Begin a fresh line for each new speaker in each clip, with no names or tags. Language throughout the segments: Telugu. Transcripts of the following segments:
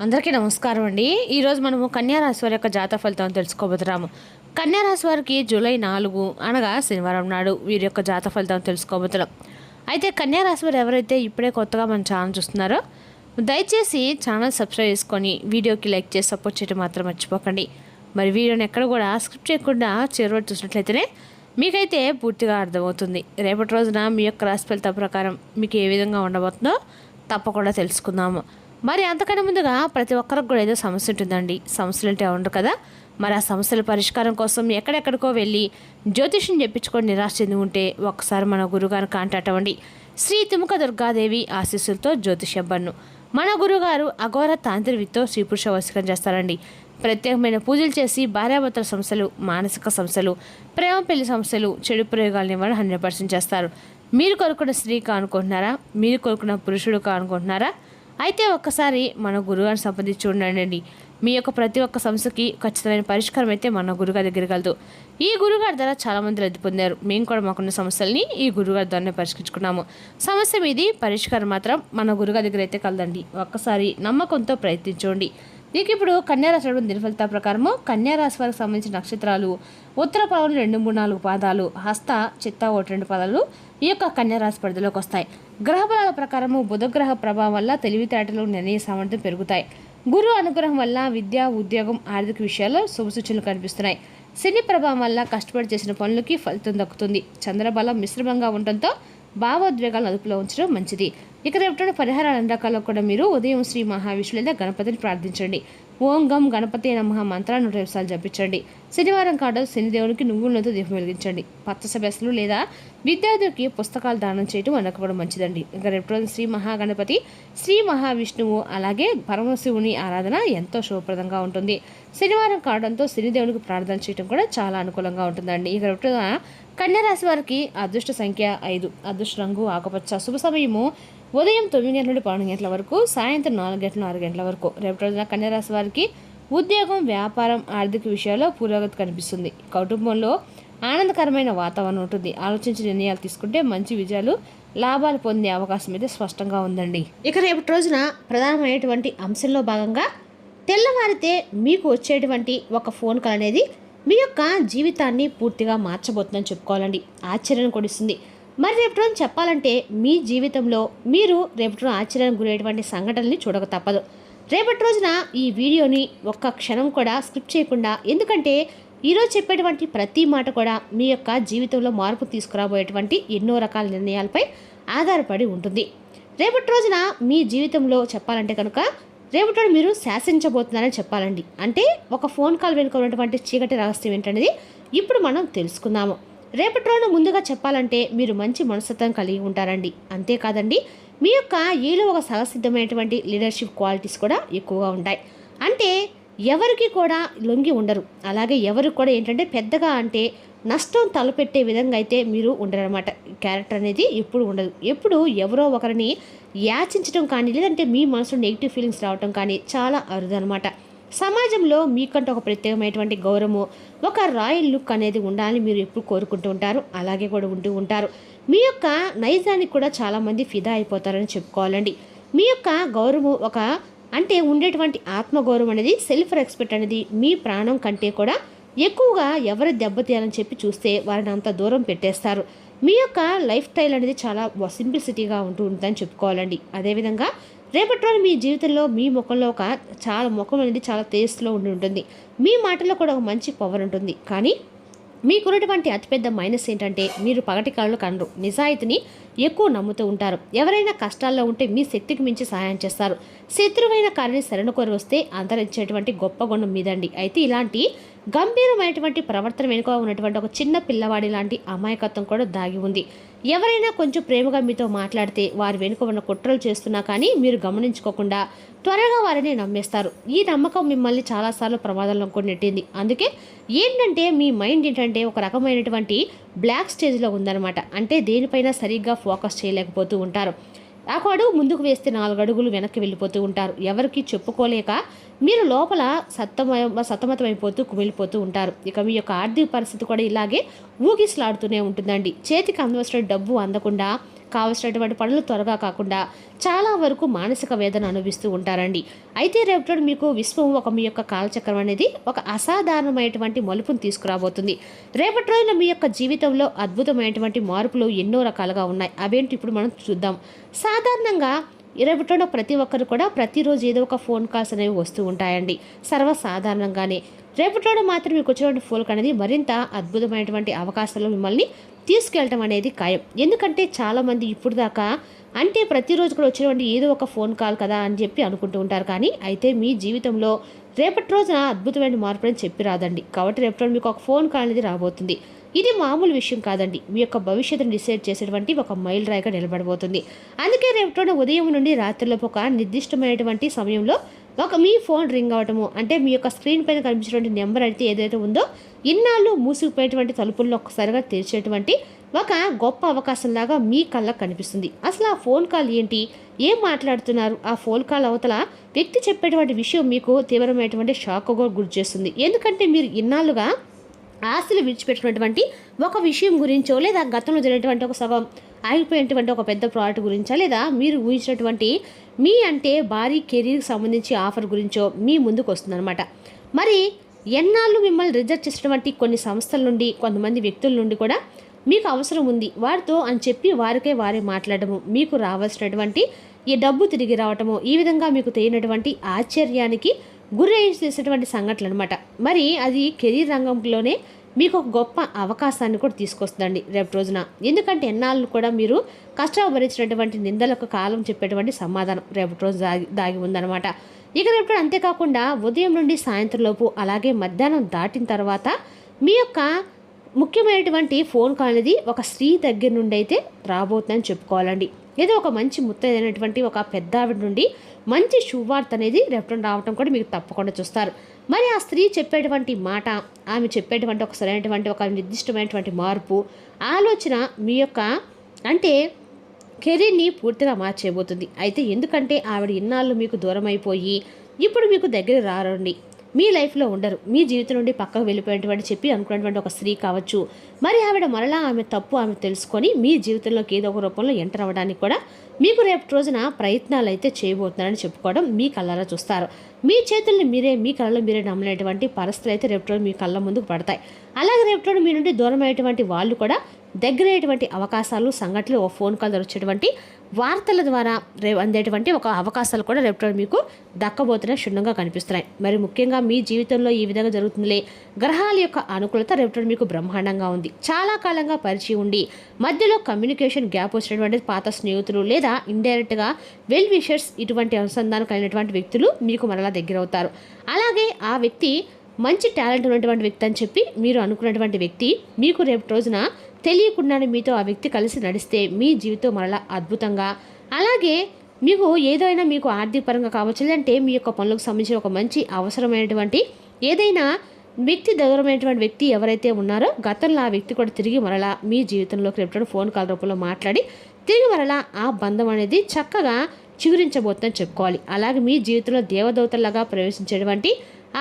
అందరికీ నమస్కారం అండి. ఈరోజు మనము కన్యా రాశి వారి యొక్క జాతక ఫలితాలను తెలుసుకోబోతున్నాము. కన్యా రాశి వారికి జూలై 4 అనగా శనివారం నాడు వీరి యొక్క జాతక ఫలితాలను తెలుసుకోబోతున్నాం. అయితే కన్యా రాశి వారు ఎవరైతే ఇప్పుడే కొత్తగా మన ఛానల్ చూస్తున్నారో దయచేసి ఛానల్ సబ్స్క్రైబ్ చేసుకొని వీడియోకి లైక్ చేసి సపోర్ట్ చేయడం మాత్రం మర్చిపోకండి. మరి వీడియోని ఎక్కడ కూడా స్కిప్ చేయకుండా చివరి చూసినట్లయితేనే మీకైతే పూర్తిగా అర్థమవుతుంది. రేపటి రోజున మీ యొక్క రాశి ఫలితాల ప్రకారం మీకు ఏ విధంగా ఉండబోతుందో తప్పకుండా తెలుసుకుందాము. మరి అంతకన్నా ముందుగా ప్రతి ఒక్కరికి కూడా ఏదో సమస్య ఉంటుందండి. సమస్యలు అంటే ఉండరు కదా. మరి ఆ సమస్యల పరిష్కారం కోసం ఎక్కడెక్కడికో వెళ్ళి జ్యోతిష్యం చెప్పించుకొని నిరాశ చెంది ఉంటే ఒక్కసారి మన గురుగారిని కాంటాక్ట్ అవ్వండి. శ్రీ తిముక దుర్గాదేవి ఆశీస్సులతో జ్యోతిష్యబ్బన్ను మన గురుగారు అఘోర తాంత్రికతో స్త్రీ పురుష వశీకరణ చేస్తారండి. ప్రత్యేకమైన పూజలు చేసి భార్యాభర్తల సమస్యలు, మానసిక సమస్యలు, ప్రేమ పెళ్లి సమస్యలు, చెడు ప్రయోగాల నివారణ 100% చేస్తారు. మీరు కోరుకున్న స్త్రీ కానుకుంటున్నారా? మీరు కోరుకున్న పురుషుడు కానుకుంటున్నారా? అయితే ఒక్కసారి మన గురుగారిని సంప్రదించి చూడండి. మీ యొక్క ప్రతి ఒక్క సమస్యకి ఖచ్చితమైన పరిష్కారం అయితే మన గురుగారి దగ్గర కలదు. ఈ గురుగారి ద్వారా చాలామంది రద్దు పొందారు. మేము కూడా మాకున్న సమస్యల్ని ఈ గురుగారి ద్వారానే పరిష్కరించుకున్నాము. సమస్య మీది పరిష్కారం మాత్రం మన గురుగారి దగ్గర అయితే కలదండి. ఒక్కసారి నమ్మకంతో ప్రయత్నించండి. దీనికి ఇప్పుడు కన్యారాశి దిన ఫలితాల ప్రకారము కన్యారాశి వారికి సంబంధించిన నక్షత్రాలు ఉత్తర పదవులు 2, 3, 4 పాదాలు, హస్త, చిత్త 1, 2 పాదాలు ఈ యొక్క కన్యారాశి పరిధిలోకి వస్తాయి. గ్రహబలాల ప్రకారము బుధగ్రహ ప్రభావం వల్ల తెలివితేటలు, నిర్ణయ సామర్థ్యం పెరుగుతాయి. గురు అనుగ్రహం వల్ల విద్య, ఉద్యోగం, ఆర్థిక విషయాల్లో శుభసూచనలు కనిపిస్తున్నాయి. శని ప్రభావం వల్ల కష్టపడి చేసిన పనులకి ఫలితం దక్కుతుంది. చంద్రబలం మిశ్రమంగా ఉండటంతో భావోద్వేగాలను అదుపులో ఉంచడం మంచిది. ఇక రేపటి పరిహారాల రకాల్లో కూడా మీరు ఉదయం శ్రీ మహావిష్ణువు లేదా గణపతిని ప్రార్థించండి. ఓం గం గణపతి నమః మంత్రాన్ని 100 సార్లు జపించండి. శనివారం కాడ శనిదేవునికి నువ్వులతో దీపం వెలిగించండి. పచ్చ సభ్యసులు లేదా విద్యార్థులకి పుస్తకాలు దానం చేయడం అనకపోవడం మంచిదండి. ఇక రేపటి శ్రీ మహాగణపతి, శ్రీ మహావిష్ణువు అలాగే పరమశివుని ఆరాధన ఎంతో శుభప్రదంగా ఉంటుంది. శనివారం కావడంతో శనిదేవునికి ప్రార్థన చేయడం కూడా చాలా అనుకూలంగా ఉంటుందండి. ఇక రేపటి కన్యారాశి వారికి అదృష్ట సంఖ్య 5, అదృష్ట రంగు ఆకుపచ్చ, శుభ సమయము ఉదయం 9 గంటల నుండి 12 గంటల వరకు, సాయంత్రం 4 గంటల 6 గంటల వరకు. రేపటి రోజున కన్యారాశి వారికి ఉద్యోగం, వ్యాపారం, ఆర్థిక విషయాల్లో పురోగతి కనిపిస్తుంది. కుటుంబంలో ఆనందకరమైన వాతావరణం ఉంటుంది. ఆలోచించి నిర్ణయాలు తీసుకుంటే మంచి విజయాలు, లాభాలు పొందే అవకాశం అయితే స్పష్టంగా ఉందండి. ఇక రేపటి రోజున ప్రధానమైనటువంటి అంశంలో భాగంగా తెల్లవారితే మీకు వచ్చేటువంటి ఒక ఫోన్ కాల్ అనేది మీ యొక్క జీవితాన్ని పూర్తిగా మార్చబోతుందని చెప్పుకోవాలండి. ఆశ్చర్యం కొడిస్తుంది. మరి రేపటి రోజు చెప్పాలంటే మీ జీవితంలో మీరు రేపటి రోజు ఆశ్చర్యానికి గురయ్యేటువంటి సంఘటనల్ని చూడక తప్పదు. రేపటి రోజున ఈ వీడియోని ఒక్క క్షణం కూడా స్కిప్ చేయకుండా, ఎందుకంటే ఈరోజు చెప్పేటువంటి ప్రతి మాట కూడా మీ యొక్క జీవితంలో మార్పు తీసుకురాబోయేటువంటి ఎన్నో రకాల నిర్ణయాలపై ఆధారపడి ఉంటుంది. రేపటి రోజున మీ జీవితంలో చెప్పాలంటే కనుక రేపటి రోజు మీరు శాసించబోతున్నారని చెప్పాలండి. అంటే ఒక ఫోన్ కాల్ వెనుక ఉన్నటువంటి చీకటి రహస్యం ఏంటనేది ఇప్పుడు మనం తెలుసుకుందాము. రేపటి రోజున ముందుగా చెప్పాలంటే మీరు మంచి మనస్తత్వం కలిగి ఉంటారండి. అంతేకాదండి, మీ యొక్క ఏలో ఒక సహసిద్ధమైనటువంటి లీడర్షిప్ క్వాలిటీస్ కూడా ఎక్కువగా ఉంటాయి. అంటే ఎవరికి కూడా లొంగి ఉండరు. అలాగే ఎవరికి కూడా ఏంటంటే పెద్దగా అంటే నష్టం తలపెట్టే విధంగా అయితే మీరు ఉండరన్నమాట. క్యారెక్టర్ అనేది ఎప్పుడు ఉండదు. ఎప్పుడు ఎవరో ఒకరిని యాచించడం కానీ లేదంటే మీ మనసులో నెగిటివ్ ఫీలింగ్స్ రావటం కానీ చాలా అరుదు అనమాట. సమాజంలో మీకంటే ఒక ప్రత్యేకమైనటువంటి గౌరవము, ఒక రాయల్ లుక్ అనేది ఉండాలని మీరు ఎప్పుడు కోరుకుంటూ ఉంటారు. అలాగే కూడా ఉంటూ ఉంటారు. మీ యొక్క నైజానికి కూడా చాలామంది ఫిదా అయిపోతారని చెప్పుకోవాలండి. మీ యొక్క గౌరవం ఒక అంటే ఉండేటువంటి ఆత్మగౌరవం అనేది, సెల్ఫ్ రెస్పెక్ట్ అనేది మీ ప్రాణం కంటే కూడా ఎక్కువగా ఎవరు దెబ్బతీయాలని చెప్పి చూస్తే వారిని అంత దూరం పెట్టేస్తారు. మీ యొక్క లైఫ్ స్టైల్ అనేది చాలా సింప్లిసిటీగా ఉంటూ ఉంటుందని చెప్పుకోవాలండి. అదేవిధంగా రేపటి రోజు మీ జీవితంలో మీ ముఖంలో ముఖం అనేది చాలా తేజస్సులో ఉండి ఉంటుంది. మీ మాటల్లో కూడా ఒక మంచి పవర్ ఉంటుంది. కానీ మీకున్నటువంటి అతిపెద్ద మైనస్ ఏంటంటే మీరు పగటి కళలు కనరు. నిజాయితీని ఎక్కువ నమ్ముతూ ఉంటారు. ఎవరైనా కష్టాల్లో ఉంటే మీ శక్తికి మించి సహాయం చేస్తారు. శత్రువైన కార్యాన్ని శరణ కోరి వస్తే అంతరించేటువంటి గొప్ప గుణం మీదండి. అయితే ఇలాంటి గంభీరమైనటువంటి ప్రవర్తన వెనుక ఉన్నటువంటి ఒక చిన్న పిల్లవాడి లాంటి అమాయకత్వం కూడా దాగి ఉంది. ఎవరైనా కొంచెం ప్రేమగా మీతో మాట్లాడితే వారి వెనుక ఉన్న కుట్రలు చేస్తున్నా కానీ మీరు గమనించుకోకుండా త్వరగా వారిని నమ్మేస్తారు. ఈ నమ్మకం మిమ్మల్ని చాలాసార్లు ప్రమాదంలో కూడా నెట్టింది. అందుకే ఏంటంటే మీ మైండ్ ఏంటంటే ఒక రకమైనటువంటి బ్లాక్ స్టేజ్లో ఉందన్నమాట. అంటే దేనిపైన సరిగ్గా ఫోకస్ చేయలేకపోతూ ఉంటారు. ఒక అడుగు ముందుకు వేస్తే 4 అడుగులు వెనక్కి వెళ్ళిపోతూ ఉంటారు. ఎవరికి చెప్పుకోలేక మీరు లోపల సతమతమైపోతూ కుమిలిపోతూ ఉంటారు. ఇక మీ యొక్క ఆర్థిక పరిస్థితి కూడా ఇలాగే ఊగిసలాడుతూనే ఉంటుందండి. చేతికి అందవలసిన డబ్బు అందకుండా కావలసినటువంటి పనులు త్వరగా కాకుండా చాలా వరకు మానసిక వేదన అనుభవిస్తూ ఉంటారండి. అయితే రేపటి మీకు విశ్వం మీ యొక్క కాలచక్రం అనేది ఒక అసాధారణమైనటువంటి మలుపును తీసుకురాబోతుంది. రేపటి రోజున మీ యొక్క జీవితంలో అద్భుతమైనటువంటి మార్పులు ఎన్నో రకాలుగా ఉన్నాయి. అవేంటి ఇప్పుడు మనం చూద్దాం. సాధారణంగా రేపటిలో ప్రతి ఒక్కరు కూడా ప్రతిరోజు ఏదో ఒక ఫోన్ కాల్స్ అనేవి వస్తూ ఉంటాయండి. సర్వసాధారణంగానే రేపటిలో మాత్రం మీకు వచ్చేటువంటి ఫోన్ అనేది మరింత అద్భుతమైనటువంటి అవకాశాలు మిమ్మల్ని తీసుకెళ్ళటం అనేది ఖాయం. ఎందుకంటే చాలామంది ఇప్పుడు దాకా అంటే ప్రతిరోజు కూడా వచ్చేటువంటి ఏదో ఒక ఫోన్ కాల్ కదా అని చెప్పి అనుకుంటూ ఉంటారు. కానీ అయితే మీ జీవితంలో రేపటి రోజున అద్భుతమైన మార్పు అని చెప్పి రాదండి. కాబట్టి రేపటి మీకు ఒక ఫోన్ కాల్ అనేది రాబోతుంది. ఇది మామూలు విషయం కాదండి. మీ యొక్క భవిష్యత్తును డిసైడ్ చేసేటువంటి ఒక మైల్ రాయిగా నిలబడబోతుంది. అందుకే రేపటి ఉదయం నుండి రాత్రిలోపు ఒక నిర్దిష్టమైనటువంటి సమయంలో మీ ఫోన్ రింగ్ అవటము, అంటే మీ యొక్క స్క్రీన్ పైన కనిపించేటువంటి నెంబర్ అయితే ఏదైతే ఉందో ఇన్నాళ్ళు మూసుకుపోయేటువంటి తలుపుల్లో ఒక్కసారిగా తెరిచేటువంటి ఒక గొప్ప అవకాశంలాగా మీ కళ్ళకు కనిపిస్తుంది. అసలు ఆ ఫోన్ కాల్ ఏంటి, ఏం మాట్లాడుతున్నారు, ఆ ఫోన్ కాల్ అవతల వ్యక్తి చెప్పేటువంటి విషయం మీకు తీవ్రమైనటువంటి షాక్గా గురి చేస్తుంది. ఎందుకంటే మీరు ఇన్నాళ్ళుగా ఆస్తులు విడిచిపెట్టినటువంటి ఒక విషయం గురించో, లేదా గతంలో జరిగినటువంటి ఒక సగం ఆగిపోయినటువంటి ఒక పెద్ద ప్రాజెక్ట్ గురించో, లేదా మీరు ఊహించినటువంటి అంటే భారీ కెరీర్కి సంబంధించి ఆఫర్ గురించో మీ ముందుకు వస్తుందన్నమాట. మరి ఎన్నాళ్ళు మిమ్మల్ని రిజెక్ట్ చేసినటువంటి కొన్ని సంస్థల నుండి, కొంతమంది వ్యక్తుల నుండి కూడా మీకు అవసరం ఉంది వారితో అని చెప్పి వారే మాట్లాడము, మీకు రావాల్సినటువంటి ఈ డబ్బు తిరిగి రావటము, ఈ విధంగా మీకు తెలియనటువంటి ఆశ్చర్యానికి గురి చేసేటువంటి సంఘటనలు అనమాట. మరి అది కెరీర్ రంగంలోనే మీకు ఒక గొప్ప అవకాశాన్ని కూడా తీసుకొస్తుందండి రేపు రోజున. ఎందుకంటే ఎన్నాళ్ళు కూడా మీరు కష్టపరిచినటువంటి నిందలకు కాలం చెప్పేటువంటి సమాధానం రేపటి రోజు దాగి ఉందన్నమాట. ఇక రేపు అంతేకాకుండా ఉదయం నుండి సాయంత్రం లోపు, అలాగే మధ్యాహ్నం దాటిన తర్వాత మీ యొక్క ముఖ్యమైనటువంటి ఫోన్ కాల్ అనేది ఒక స్త్రీ దగ్గర నుండి అయితే రాబోతుందని చెప్పుకోవాలండి. ఏదో ఒక మంచి ముత్తైనటువంటి ఒక పెద్ద ఆవిడ నుండి మంచి శుభవార్త అనేది రేపటి రావటం కూడా మీకు తప్పకుండా చూస్తారు. మరి ఆ స్త్రీ చెప్పేటువంటి మాట, ఆమె చెప్పేటువంటి ఒక సరైనటువంటి ఒక నిర్దిష్టమైనటువంటి మార్పు ఆలోచన మీ యొక్క అంటే కెరీర్ని పూర్తిగా మార్చేయబోతుంది. అయితే ఎందుకంటే ఆవిడ ఇన్నాళ్ళు మీకు దూరం అయిపోయి ఇప్పుడు మీకు దగ్గర రారండి, మీ లైఫ్లో ఉండరు, మీ జీవితం నుండి పక్కకు వెళ్ళిపోయినటువంటి చెప్పి అనుకున్నటువంటి ఒక స్త్రీ కావచ్చు. మరి ఆవిడ మరలా ఆమె తప్పు ఆమె తెలుసుకొని మీ జీవితంలోకి ఏదో ఒక రూపంలో ఎంటర్ అవ్వడానికి కూడా మీకు రేపు రోజున ప్రయత్నాలు అయితే చేయబోతున్నారని చెప్పుకోవడం మీ కళ్ళలో చూస్తారు. మీ చేతుల్ని మీరే, మీ కళ్ళలో మీరే నమ్మలేటువంటి పరిస్థితులు అయితే రేపు రోజు మీ కళ్ళ ముందుకు పడతాయి. అలాగే రేపు రోజు మీ నుండి దూరం అయ్యేటువంటి వాళ్ళు కూడా దగ్గరయ్యేటువంటి అవకాశాలు, సంఘటనలు, ఓ ఫోన్ కాల్ వచ్చేటువంటి వార్తల ద్వారా అందేటువంటి ఒక అవకాశాలు కూడా రేపు మీకు దక్కబోతున్న క్షుణ్ణంగా కనిపిస్తున్నాయి. మరి ముఖ్యంగా మీ జీవితంలో ఈ విధంగా జరుగుతుందిలే, గ్రహాల యొక్క అనుకూలత రేపు మీకు బ్రహ్మాండంగా ఉంది. చాలా కాలంగా పరిచయం ఉండి మధ్యలో కమ్యూనికేషన్ గ్యాప్ వచ్చినటువంటి పాత స్నేహితులు, లేదా ఇండైరెక్ట్గా వెల్ విషర్స్, ఇటువంటి అనుసంధానం కలిగినటువంటి వ్యక్తులు మీకు మరలా దగ్గర అవుతారు. అలాగే ఆ వ్యక్తి మంచి టాలెంట్ ఉన్నటువంటి వ్యక్తి అని చెప్పి మీరు అనుకున్నటువంటి వ్యక్తి మీకు రేపు రోజున తెలియకుండానే మీతో ఆ వ్యక్తి కలిసి నడిస్తే మీ జీవితం మరలా అద్భుతంగా, అలాగే మీకు ఏదైనా మీకు ఆర్థిక పరంగా కావచ్చు, లేదంటే మీ యొక్క పనులకు సంబంధించిన ఒక మంచి అవసరమైనటువంటి ఏదైనా వ్యక్తి దూరమైనటువంటి వ్యక్తి ఎవరైతే ఉన్నారో గతంలో ఆ వ్యక్తి కూడా తిరిగి మరలా మీ జీవితంలోకి రేపు ఫోన్ కాల్ రూపంలో మాట్లాడి తిరిగి మరలా ఆ బంధం అనేది చక్కగా చిగురించబోతుందని చెప్పుకోవాలి. అలాగే మీ జీవితంలో దేవదూతలాగా ప్రవేశించేటువంటి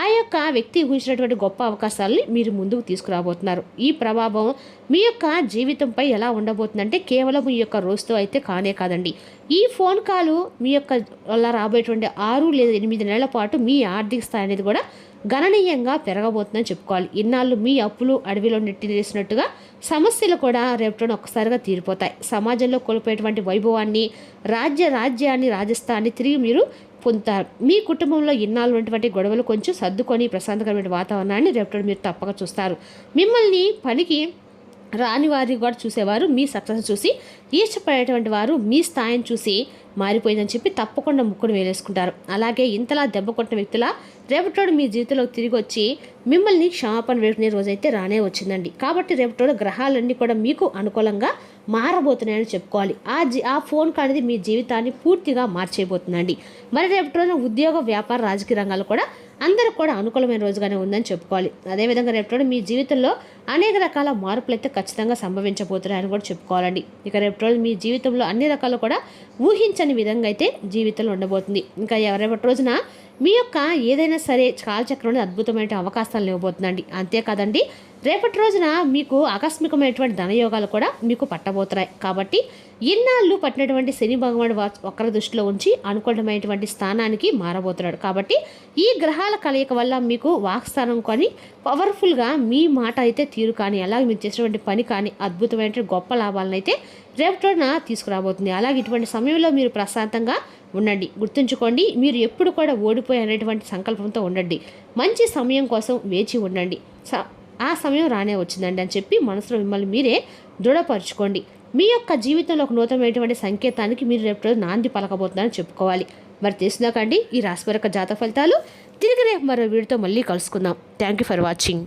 ఆ యొక్క వ్యక్తి ఊహించినటువంటి గొప్ప అవకాశాలని మీరు ముందుకు తీసుకురాబోతున్నారు. ఈ ప్రభావం మీ యొక్క జీవితంపై ఎలా ఉండబోతుందంటే కేవలం ఈ యొక్క రోజుతో అయితే కానే కాదండి. ఈ ఫోన్ కాలు మీ యొక్క వల్ల రాబోయేటువంటి 6 లేదా 8 నెలల పాటు మీ ఆర్థిక స్థాయి అనేది కూడా గణనీయంగా పెరగబోతుందని చెప్పుకోవాలి. ఇన్నాళ్ళు మీ అప్పులు అడవిలో నెట్టివేసినట్టుగా సమస్యలు కూడా రేపటి ఒక్కసారిగా తీరిపోతాయి. సమాజంలో కోల్పోయేటువంటి వైభవాన్ని, రాజ్యాన్ని, రాజస్థాన్ని తిరిగి మీరు పొందుతారు. మీ కుటుంబంలో ఇన్నాళ్ళు ఉన్నటువంటి గొడవలు కొంచెం సర్దుకొని ప్రశాంతకరమైన వాతావరణాన్ని రేపటి మీరు తప్పక చూస్తారు. మిమ్మల్ని పనికి రాని వారిని కూడా చూసేవారు మీ సక్సెస్ చూసి ఈర్ష్యపడేటువంటి వారు మీ స్థాయిని చూసి మారిపోయిందని చెప్పి తప్పకుండా ముక్కును వేలేసుకుంటారు. అలాగే ఇంతలా దెబ్బ కొట్టిన వ్యక్తుల రేపటోడు మీ జీవితంలోకి తిరిగి వచ్చి మిమ్మల్ని క్షమాపణ వేడుకునే రోజైతే రానే వచ్చిందండి. కాబట్టి రేపటోడు గ్రహాలన్నీ కూడా మీకు అనుకూలంగా మారబోతున్నాయని చెప్పుకోవాలి. ఆ ఫోన్ కాల్ అనేది మీ జీవితాన్ని పూర్తిగా మార్చేయబోతుందండి. మరి రేపటి రోజున ఉద్యోగ, వ్యాపార, రాజకీయ రంగాలు కూడా అందరూ కూడా అనుకూలమైన రోజుగానే ఉందని చెప్పుకోవాలి. అదేవిధంగా రేపటి మీ జీవితంలో అనేక రకాల మార్పులు అయితే ఖచ్చితంగా సంభవించబోతున్నాయని కూడా చెప్పుకోవాలండి. ఇక రేపటి మీ జీవితంలో అన్ని రకాలు కూడా ఊహించని విధంగా అయితే జీవితంలో ఉండబోతుంది. ఇంకా రేపటి రోజున మీ యొక్క ఏదైనా సరే కాలచక్రంలో అద్భుతమైన అవకాశాలు ఇవ్వబోతుందండి. అంతేకాదండి రేపటి రోజున మీకు ఆకస్మికమైనటువంటి ధనయోగాలు కూడా మీకు పట్టబోతున్నాయి. కాబట్టి ఇన్నాళ్ళు పట్టినటువంటి శని భగవానుడు వక్ర దృష్టిలో ఉంచి అనుకూలమైనటువంటి స్థానానికి మారబోతున్నాడు. కాబట్టి ఈ గ్రహాల కలయిక వల్ల మీకు వాక్స్థానం కానీ పవర్ఫుల్గా మీ మాట అయితే తీరు కానీ అలాగే మీరు చేసినటువంటి పని కానీ అద్భుతమైనటువంటి గొప్ప లాభాలను అయితే రేపటి రోజున తీసుకురాబోతుంది. అలాగే ఇటువంటి సమయంలో మీరు ప్రశాంతంగా ఉండండి. గుర్తుంచుకోండి, మీరు ఎప్పుడు కూడా ఓడిపోయి అనేటువంటి సంకల్పంతో ఉండండి. మంచి సమయం కోసం వేచి ఉండండి. ఆ సమయం రానే వచ్చిందండి అని చెప్పి మనసులో మిమ్మల్ని మీరే దృఢపరచుకోండి. మీ యొక్క జీవితంలో ఒక నూతనమైనటువంటి సంకేతానికి మీరు రేపు రోజు నాంది పలకబోతున్నారని చెప్పుకోవాలి. మరి తెలిసిందాకండి ఈ రాశి యొక్క జాతక ఫలితాలు. తిరిగి రేపు మరో వీడియోతో మళ్ళీ కలుసుకుందాం. Thank you for watching.